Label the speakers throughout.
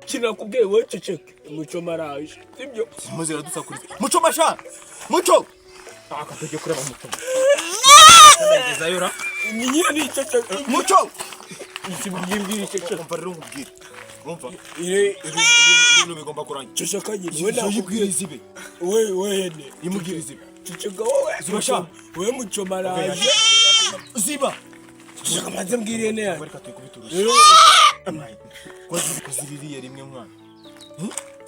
Speaker 1: kinakubwiye wowe ceceke muco maraje sibyo
Speaker 2: muze radusakuriza muco masha muco akatege kureba muco ndagezayora
Speaker 1: ni ceceke
Speaker 2: muco
Speaker 1: ikibwirira ceceke
Speaker 2: umva rero nkubwire umva ibintu bigomba kuranya
Speaker 1: ceceke we
Speaker 2: nakubwiriza ibe
Speaker 1: we ne
Speaker 2: imubwiriza ibe
Speaker 1: ceceke wowe
Speaker 2: zibasha
Speaker 1: we muco maraje
Speaker 2: ziba
Speaker 1: ceceke maze mbwiriye ne
Speaker 2: reka tuyikubiturusha Koziririye rimwe mwana.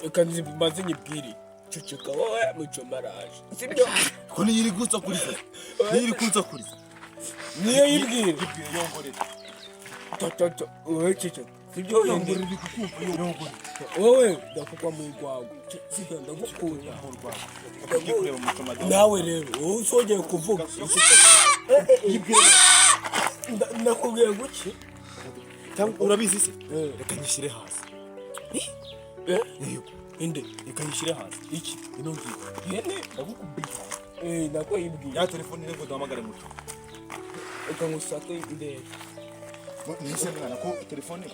Speaker 1: Eka nzimaze nyibwiri. Ceceka wowe muco maraje. Sibyo?
Speaker 2: Ko niyiri gutsa kuri se. Niyiri kunza kuri se.
Speaker 1: Niyo yibwira.
Speaker 2: Yongore.
Speaker 1: Toto wowe ceceka. Sibyo
Speaker 2: yongore bikukumva yongore.
Speaker 1: Wowe ndakukwa mu Urwagwa. Sibyo ndagukunda
Speaker 2: mu Urwagwa. Akagiye kureba muco madam.
Speaker 1: Nawe rero wowe usogeye kuvuga.
Speaker 2: Yibwira.
Speaker 1: Ndakubwiye guki?
Speaker 2: Urabizi se? Reka nyishyire hasi.
Speaker 1: Inde
Speaker 2: reka nyishyire hasi. Iki ino ngiye.
Speaker 1: Ihene
Speaker 2: ndagukubita.
Speaker 1: Nako yibwiye.
Speaker 2: Ya telefone ngo duhamagare muco.
Speaker 1: Reka ngusake inde.
Speaker 2: Nise mwana ko telefone.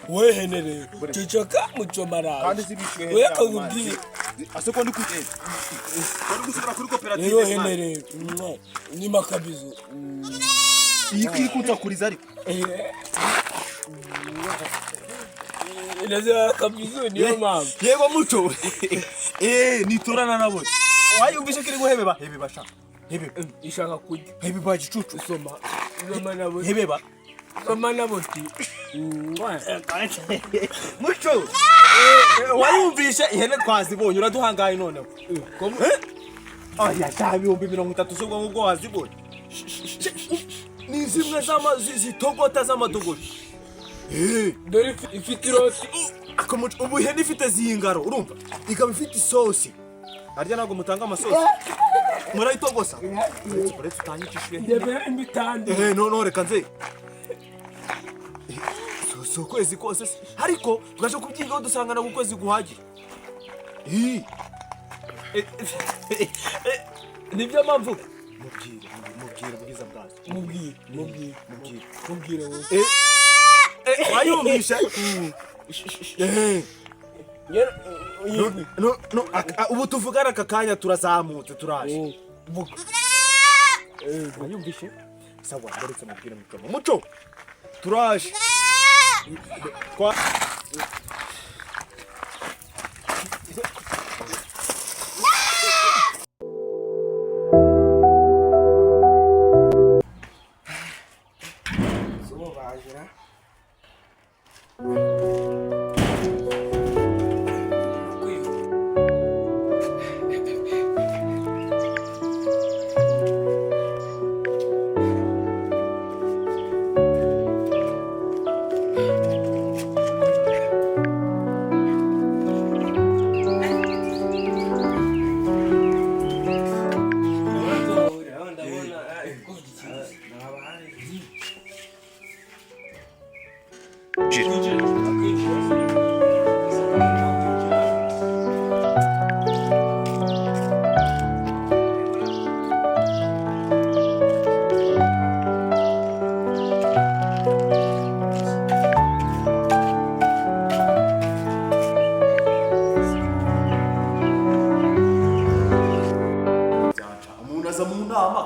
Speaker 1: We hene rero. Ceceka muco maraje.
Speaker 2: Kandi zibishwe
Speaker 1: we akakubwiye.
Speaker 2: Ase ko ndi kugenda. Ko gusubira kuri coplative.
Speaker 1: Rero hene rero. Ni makabizo.
Speaker 2: Iyi kunza kuriza ariko.
Speaker 1: Inaza kabizo niyo mama.
Speaker 2: Yego muco. Niturana nabo. Wayumvishe kiri guhebeba. Hebeba sha. Hebeba.
Speaker 1: Ishaka kujya.
Speaker 2: Hebeba gicucu.
Speaker 1: Soma. Soma nabo.
Speaker 2: Hebeba.
Speaker 1: Soma nabo ti.
Speaker 2: Muco. Wayumvishe ihene twazibonye uraduhangaye noneho. Aya tabi 30 sogwa ngo wazibonye. Ni zimwe zitogota z'amadogoshi.
Speaker 1: Dore ifite iroti.
Speaker 2: Akamuco ubu ihene ifite zingaro urumva ikaba ifite isosi. Arya nago mutanga amasosi. Murayitogosa. Uretse utanyicishije.
Speaker 1: Ndebera imitande.
Speaker 2: No reka nze. So kwezi kose ariko tugaje kubyingaho dusangana ku kwezi guhagira.
Speaker 1: Nibyo mpamvu.
Speaker 2: Mubwire bwiza bwazo.
Speaker 1: Mubwire wowe.
Speaker 2: Wayumvisha? No ubu tuvugana akakanya turazamutse turaje. Wayumvishe? Sawa ndetse mubwire muco. Turaje. Kwa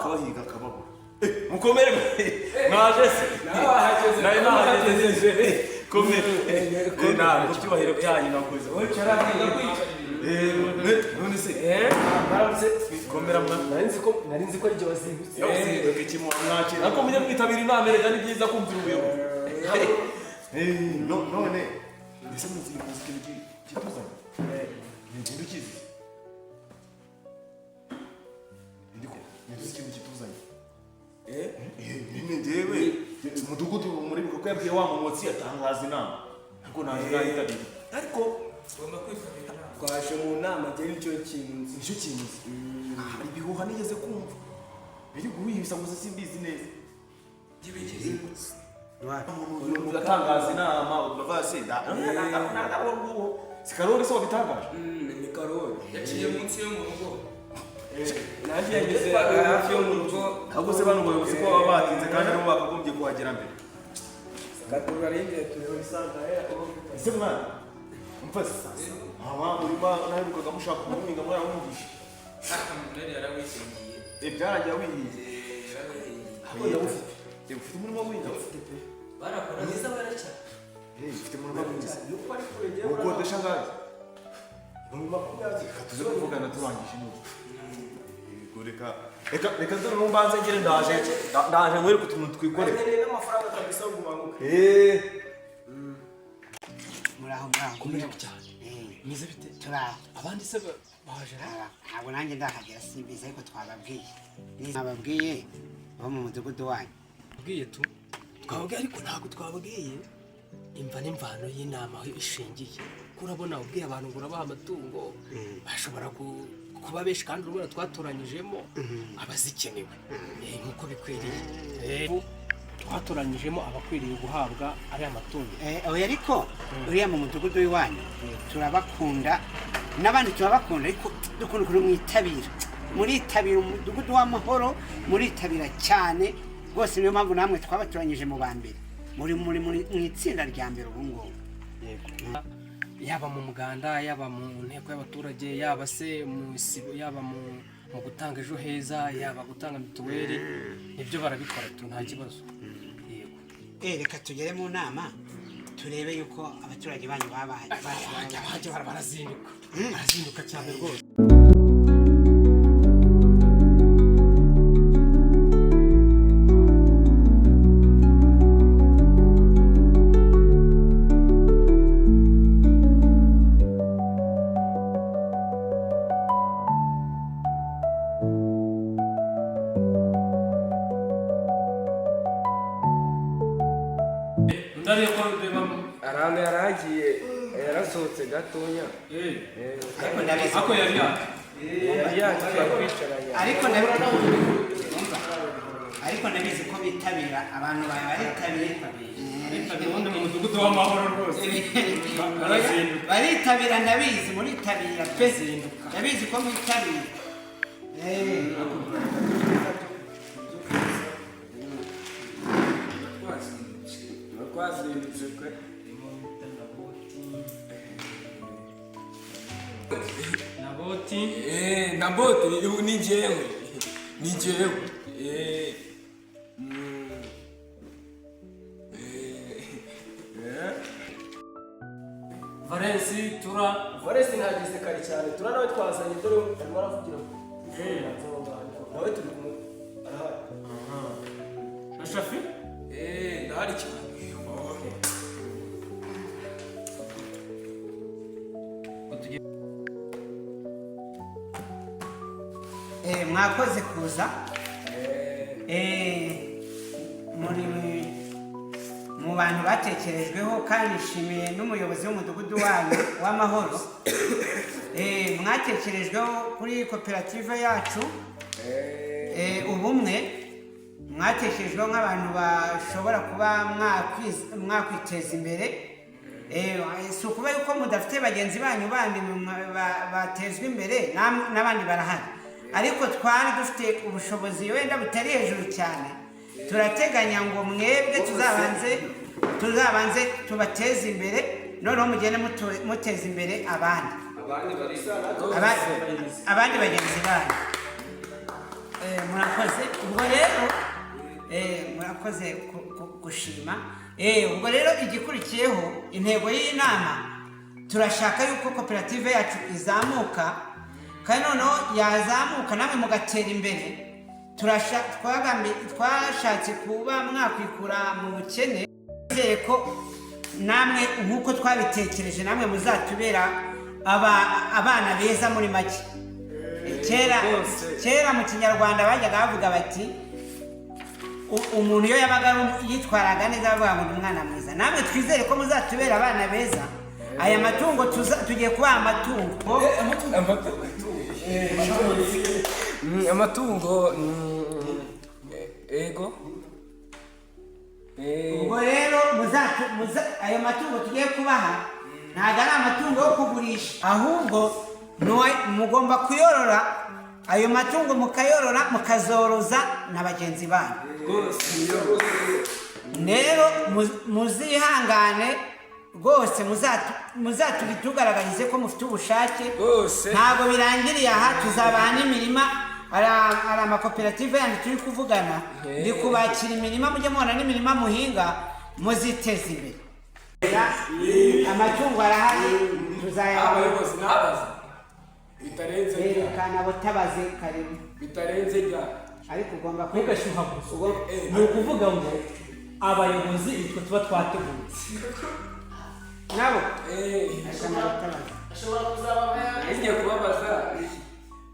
Speaker 2: akabahiga akababo. Mukomere mwaje se. Nahageze. Komere. Ntabwo cyubahiro byanyu nakoze.
Speaker 1: Wowe cyaragiye kwica.
Speaker 2: None se.
Speaker 1: Baramutse.
Speaker 2: Komera mwa.
Speaker 1: Nari nzi ko ari wazibutse.
Speaker 2: Yose kimo mwakira. Ako mujye mwitabira inama rega ni byiza kumvira ubuyobozi. None. Ese muzi ikintu kituza. Ni ikintu kizi. Ikintu kituzanye. Ndewe umudugudu muri biko yabwiye wa mumotsi yatangaza inama. Ariko naje nayitabira. Ariko
Speaker 1: ugomba kwitabira. Twaje mu nama je nicyo kintu.
Speaker 2: Nicyo kintu. Hari bihuha nigeze kumva. Biri guhibisa gusa simbizi neza. Gibigeze. Umuntu yatangaza inama ubavase da. Sikarori so bitangaje.
Speaker 1: Ni karori.
Speaker 3: Yaciye munsi yo mu rugo.
Speaker 1: Naje yageze hafi yo mu rugo.
Speaker 2: Ahubwo se bano bayobozi ko baba batinze kandi nabo bakagombye kuhagera mbere.
Speaker 1: Gatura rinde turebe isanga
Speaker 2: Ese mwana mfaze sasa urima naherukaga mushaka kumuhinga mwaramwumvishe
Speaker 1: akamugari yarawishingiye
Speaker 2: byarangiye wihiye ufite umurimo w'inzu
Speaker 1: barakora neza baraca
Speaker 2: ufite umurimo w'inzu ukodesha ngahe tuze kuvugana turangije reka dore n'umbanze ngire ndaje nkwereke utuntu twikorera n'amafaranga kabisa gumanuka
Speaker 3: muraho
Speaker 1: kumenya cyane mize bite
Speaker 3: turaho
Speaker 1: abandi se baje
Speaker 3: ntabwo nanjye ndahagera simbizi ariko twababwiye bo mu mudugudu wanyu
Speaker 1: ubwiye tu twababwiye ariko ntabwo twababwiye imva n'imvano y'inama aho ishingiye kurabona ubwiye abantu ngo urabaha amatungo bashobora kuba benshi kandi urabona twatoranyijemo abazikenewe nk'uko bikwiriye twatoranyijemo abakwiriye guhabwa ari amatungo
Speaker 3: oya ariko uriya mu mudugudu w'iwanyu turabakunda n'abandi turabakunda ariko dukunda ukuntu muritabira umudugudu w'amahoro muritabira cyane rwose niyo mpamvu namwe twabatoranyije mu ba mbere muri mu itsinda rya mbere ubu ngubu
Speaker 1: yaba mu muganda yaba mu nteko y'abaturage yaba se mu isibo yaba mu gutanga ejo heza yaba gutanga mituweli nibyo barabikora tu nta kibazo
Speaker 3: reka tugere mu nama turebe yuko abaturage banyu
Speaker 1: barazinduka cyane rwose
Speaker 4: arambe yaragiye yarasohotse gatonya
Speaker 1: ako yari
Speaker 3: ariko ndabizi ko bitabira abantu baritabira
Speaker 1: ubundi mu mudugudu w'amahoro rwose
Speaker 3: baritabira ndabizi muritabira pe ndabizi ko mwitabira
Speaker 4: twazindutse kwe
Speaker 1: naboti ni jewe
Speaker 4: Valensi ntageze kare cyane tura nawe twazanye dore arimo aravugira nawe turi kumwe arahari
Speaker 1: Shafi
Speaker 4: ndahari cyane
Speaker 3: mwakoze kuza muri mu bantu batekerejweho kandi nishimiye n'umuyobozi w'umudugudu wanyu w'amahoro mwatekerejweho kuri koperative yacu ubumwe mwatekerejweho nk'abantu bashobora kuba mwakwiteza imbere si ukuba yuko mudafite bagenzi banyu bandi batezwa imbere n'abandi barahari ariko twari dufite ubushobozi wenda butari hejuru cyane turateganya ngo mwebwe tuzabanze tubateze imbere noneho mugende muteza imbere abandi bagenzi banyu murakoze ubwo rero murakoze gushima ubwo rero igikurikiyeho intego y'iyi nama turashaka yuko koperative yacu izamuka kandi noneho yazamuka namwe mugatera imbere twashatse kuba mwakwikura mu bukene twizeye ko namwe nk'uko twabitekereje namwe muzatubera abana beza muri make kera mu kinyarwanda bajyaga bavuga bati umuntu iyo yabaga yitwaraga neza bavuga ngo ni umwana mwiza namwe twizere ko muzatubera abana beza aya matungo tugiye kubaha
Speaker 4: amatungo ego
Speaker 3: ubwo rero ayo matungo tugiye kubaha ntabwo ari amatungo yo kugurisha ahubwo mugomba kuyorora ayo matungo mukayorora mukazoroza na bagenzi banyu rero muzihangane rwose muzatubitugaragarize ko mufite ubushake
Speaker 4: Rwose.
Speaker 3: ntabwo birangiriye aha tuzabaha n'imirima ari amakoperative yandi turi kuvugana ndi kubakira imirima mujye mubona n'imirima muhinga muziteza imbere amatungo arahari tuzayabaha
Speaker 4: abayobozi n'abaza bitarenze
Speaker 3: yerekana butabaze karibu
Speaker 4: bitarenze rya
Speaker 3: ariko ugomba
Speaker 5: ntugashyuha gusa ni ukuvuga ngo abayobozi itwe tuba twateguye
Speaker 3: nabo
Speaker 4: ashobora kuzaba yagiye kubabaza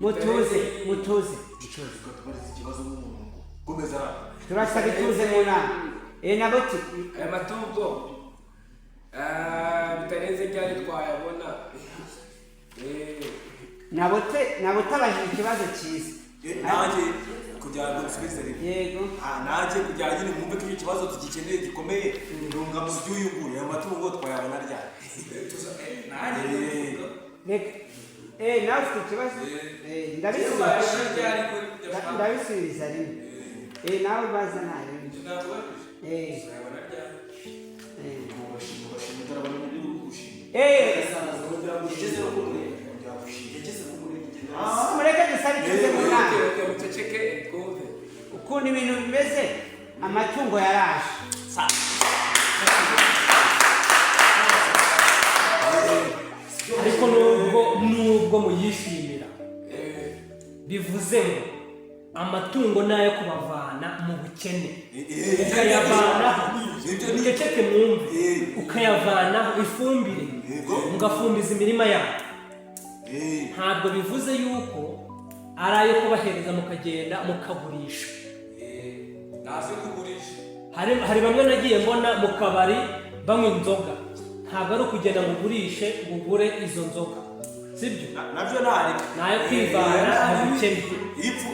Speaker 3: mutuze
Speaker 2: ikibazo n'umuntu komeza
Speaker 3: turasaba ituze mu nama naboti
Speaker 4: aya matungo bitarenze ryari twayabona
Speaker 3: nabotabajije ikibazo cyiza
Speaker 2: nanjye kugira ngo nsubize rimwe
Speaker 3: yego
Speaker 2: nanjye kugira nyine mwumve ko icyo kibazo tugikeneye gikomeye runga mu by'uyu nguyu ayo matungo twayabona ryari
Speaker 3: reka nawe ufite ikibazo ndabisubiza rimwe nawe ubaza nta rimwe mureke dusabe ituze mu nama ukuntu ibintu bimeze amatungo yaraje
Speaker 5: ariko nubwo muyishimira bivuze ngo amatungo nayo kubavana mu bukene ukayavanaho uceceke mwumve ukayavanaho ifumbire mugafumbiza imirima yabo ntabwo bivuze yuko ari ayo kubahereza mukagenda mukagurisha hari bamwe nagiye mbona mu kabari banywa inzoga ntabwo ari ukugenda ngo ugurishe ngo ugure izo nzoga sibyo
Speaker 2: nabyo ntari
Speaker 5: nayo kwivana mu bukene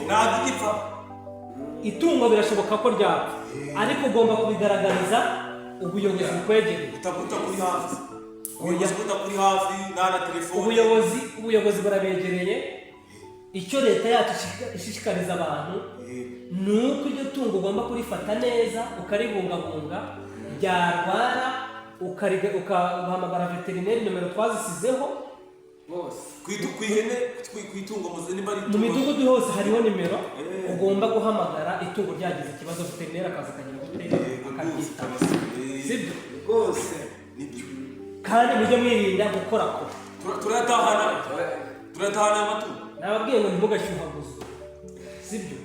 Speaker 2: ntabwo igipfa
Speaker 5: itungo birashoboka ko ryapfa ariko ugomba kubigaragariza ubuyobozi bukwegereye
Speaker 2: utakuta kuri hafi ubuyobozi kuri hafi nta na telefone
Speaker 5: ubuyobozi burabegereye icyo leta yacu ishishikariza abantu ni uko iryo tungo ugomba kurifata neza ukaribungabunga ryarwara ugahamagara veterineri nomero twazisizeho
Speaker 2: ku ihene ku itungo
Speaker 5: mu midugudu hose hariho nimero ugomba guhamagara itungo ryagize ikibazo veterineri akaza akagira gutera akaryitaho sibyo
Speaker 2: rwose nibyo
Speaker 5: kandi mujye mwirinda gukora ko
Speaker 2: turatahana amatungo
Speaker 5: nababwiye ngo ntimugashyuhaguze sibyo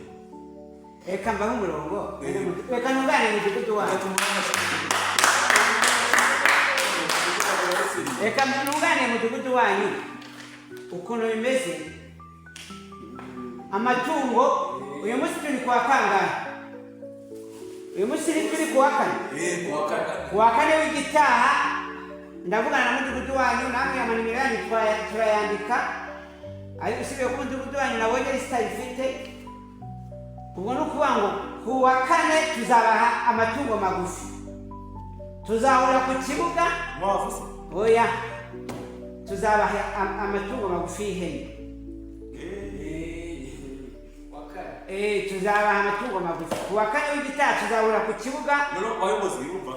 Speaker 3: reka mbaho umurongo reka ntungane mu mudugudu wacu reka ntungane mu mudugudu wanyu ukuntu bimeze amatungo uyu munsi turi kuwa kangahe uyu munsi turi kuwa kane kuwa kane w'igitaha ndavugana na mudugudu wanyu namwe amanimero yanyu turayandika ariko usigaye ku mudugudu wanyu nabonye lisita ifite ubwo ni ukuvuga ngo kuwa kane tuzabaha amatungo magufi tuzahurira ku kibuga oya tuzabaha amatungo magufi y'ihene tuzabaha amatungo magufi kuwa kane w'igitaha tuzahurira ku kibuga
Speaker 2: abayobozi bumva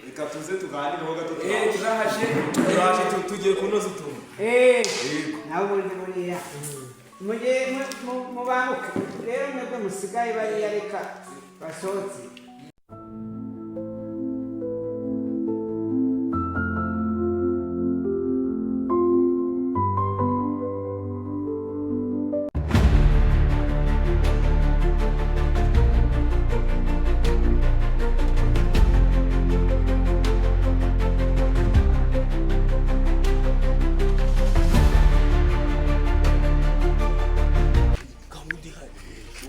Speaker 2: reka tuze tuganireho gato tugiye kunoza utuntu
Speaker 3: nawe ubundi buriya mubanguke rero mwebwe musigaye bariya reka basohotse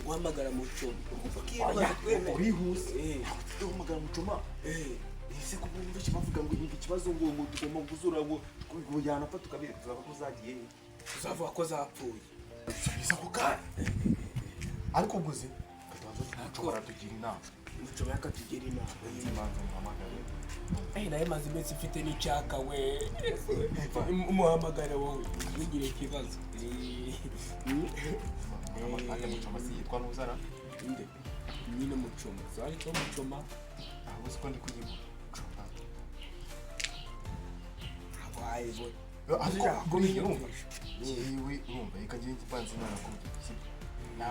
Speaker 1: guhamagara mu cyumba
Speaker 2: urihuse guhamagara mu cyuma ese ko bumva bavuga ngo ni ikibazo ngo tugomba kuzura ngo yanapfa tukabireka tuzava ko zagiye
Speaker 1: tuzavuga ko zapfuye
Speaker 2: subiza ko kare ariko uguze tuba tugira inama
Speaker 1: umucoma yakatugira inama nayo maze iminsi mfite n'icyaka we umuhamagara wowe ntugire ikibazo
Speaker 2: ane mucoma si yitwa n'uzara
Speaker 1: nyine mucoma zari ko mucoma
Speaker 2: aho uzi ko ndi kuyibuka
Speaker 4: ayibona
Speaker 2: ariko urumva yewe urumva reka ngire ikibanza imana ko nta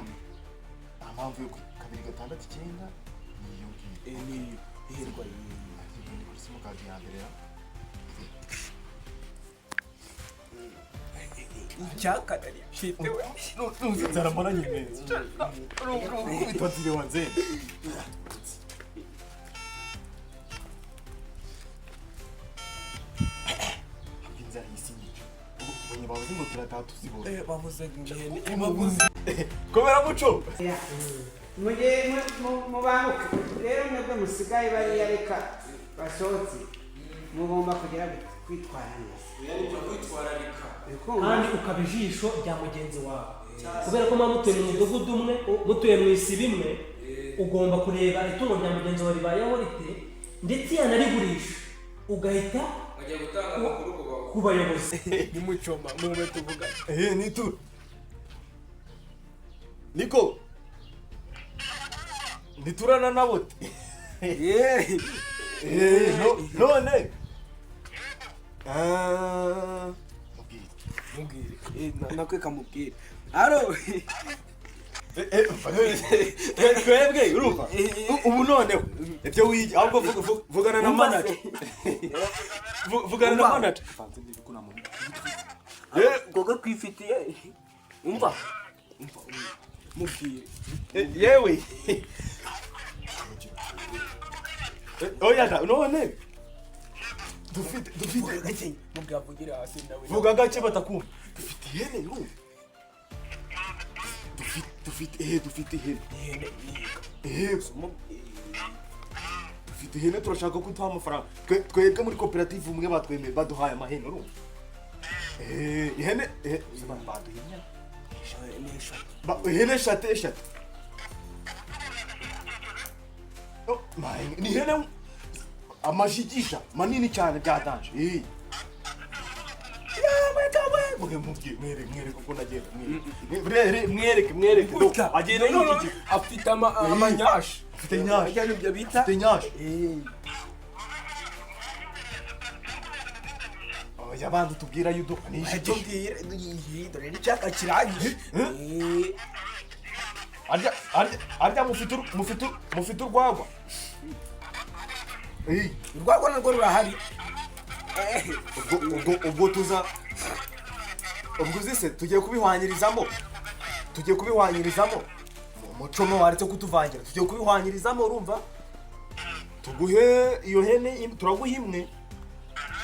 Speaker 2: mpamvu yo 269 niyo
Speaker 4: niyo iherwa
Speaker 2: ni kuri simukadi ya mbere
Speaker 4: icyakadari shitewe
Speaker 2: nzara mbona nyine bitotire wanze inzara yisinyice ubonye bavuze ngo turataha tuzibona
Speaker 4: bavuze ngihene bavuze
Speaker 2: komera muco
Speaker 3: mubanguke rero mwebwe musigaye bariya reka basohotse mugomba kugira kwitwara neza
Speaker 4: kwitwararika
Speaker 5: kandi ukaba ijisho rya mugenzi wawe kubera ko muba mutuye mu mudugudu umwe mutuye mu isibo imwe ugomba kureba itungo rya mugenzi wawe ribayeho rite ndetse yanarigurisha ugahita
Speaker 4: bajya gutanga amakuru
Speaker 5: ku bayobozi
Speaker 4: nimucoma mume tuvuga
Speaker 2: nitu niko niturana nabo none
Speaker 4: mubwire nakwe kamubwire aro
Speaker 2: twebwe urumva ubu noneho ibyo wigi ahubwo vugana na manager vugana na manager
Speaker 4: gogo kwifitiye umva mubwire
Speaker 2: yewe oya none dufite
Speaker 4: mubwavugire hasi nawe
Speaker 2: vuga gake batakumva dufite ihene urumva dufite ihene dufite ihene turashaka ko duha amafaranga twebwe muri koperative umwe batwemeye baduhaye amahene urumva ihene baduha ihene eshatu ni ihene amajigisha manini cyane byatanje mwereke uko nagenda mwereke agenda n'iki
Speaker 4: afite amanyashi
Speaker 2: afite nyashi
Speaker 4: ibyo bita
Speaker 2: afite nyashi oya bandi tubwira yudo
Speaker 4: tubwire dore n'icyaka kirangije
Speaker 2: arya mufite urwagwa
Speaker 4: urwagwa narwo rurahari
Speaker 2: ubwo tuza ubwo uzise tugiye kubihwanyirizamo umucomo waretse kutuvangira tugiye kubihwanyirizamo urumva tuguhe iyo hene turaguha imwe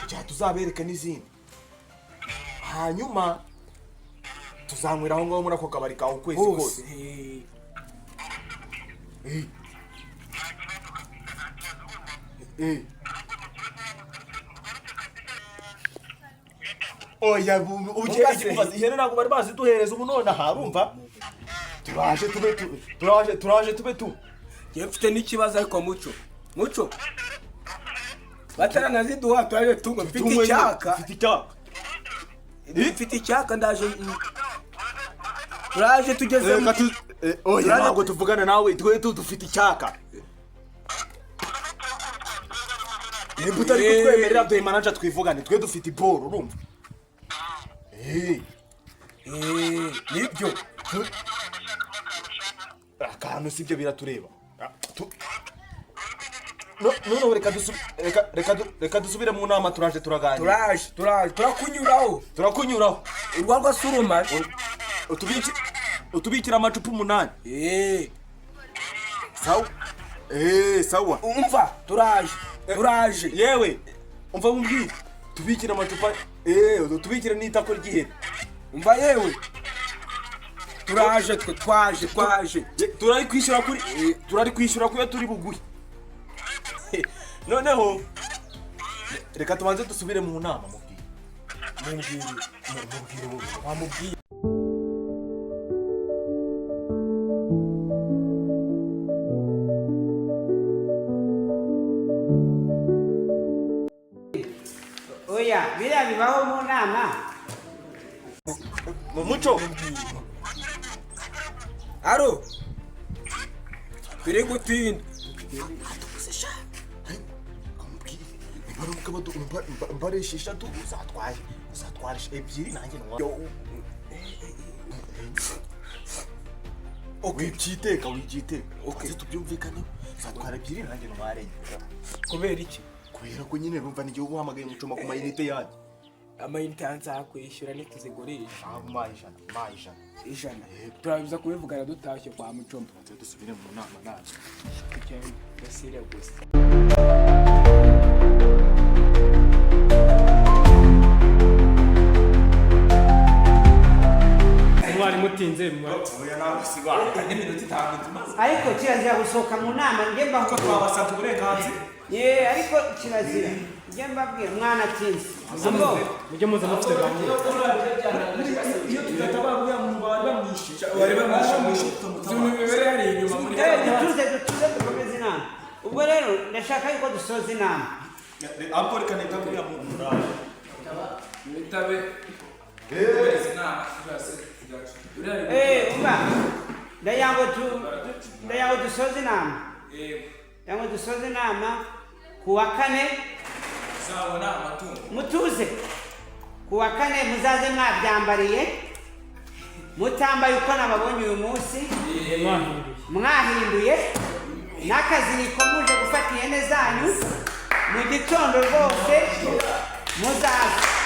Speaker 2: kugira tuzabereke n'izindi hanyuma tuzanywera aho ngaho muri ako kabari kawe ukwezi kose oya ihene ntabwo bari bazi duhereza ubu none aha urumva turaje tube tu
Speaker 4: njye mfite n'ikibazo ariko muco bataranaziduha turaje tunywa mfite icyaka ndaje turaje tugeze
Speaker 2: oya ntabwo tuvugana nawe twe dufite icyaka nimba utari kutwemerera duhe manager twivugane twe dufite iboro urumva
Speaker 4: nibyo
Speaker 2: akantu sibyo biratureba noneho reka dusubire mu nama turaje turaganira turakunyuraho
Speaker 4: urwagwa suruma
Speaker 2: utubikira amacupa 8 sawa
Speaker 4: umva turaje
Speaker 2: yewe umva mumbwire tubikira amacupa tubikira n'itako ry'ihene
Speaker 4: umva yewe turaje twaje
Speaker 2: turari kwishyura kuyo turi buguye noneho reka tubanze dusubire mu nama
Speaker 4: wamubwiye
Speaker 3: oya biriya bibaho mu nama
Speaker 2: mu muco
Speaker 4: aro biri gutinda
Speaker 2: baramuka mbaresha eshatu uzatwara ebyiri nanjye wibyiteka maze tubyumvikaneho uzatwara ebyiri nanjye ntware
Speaker 4: kubera iki
Speaker 2: kubera ko nyine numva n'igihe uhamagaye mucoma ku mayinite yanjye
Speaker 4: amayinite nzakwishyura nituzigurisha
Speaker 2: ijana
Speaker 4: turabiza kubivugana dutashye kwa mucoma
Speaker 2: dusubire mu nama nazo
Speaker 4: gasire gusa
Speaker 5: mwari mutinze
Speaker 3: ariko kirazira gusohoka mu nama njye mbaho
Speaker 2: twabasabye uburenganzira
Speaker 3: ariko kirazira njye mbabwira mwana atinze
Speaker 5: mujye muza mufite gahunda
Speaker 2: iyo tutatabaguye mu bari bamwishyuye bari bamwishyuye
Speaker 3: dutuze dukomeze inama ubwo rero ndashaka yuko dusoza inama
Speaker 2: ahubwo reka nitagurira mu murara
Speaker 4: nitabe
Speaker 3: ndayango dusoze inama yango dusoze inama ku wa kane mutuze ku wa kane muzaze mwabyambariye mutambaye uko nababonye uyu munsi mwahinduye n'akazi nikomuje gufata ihene zanyu mu gitondo rwose muzaze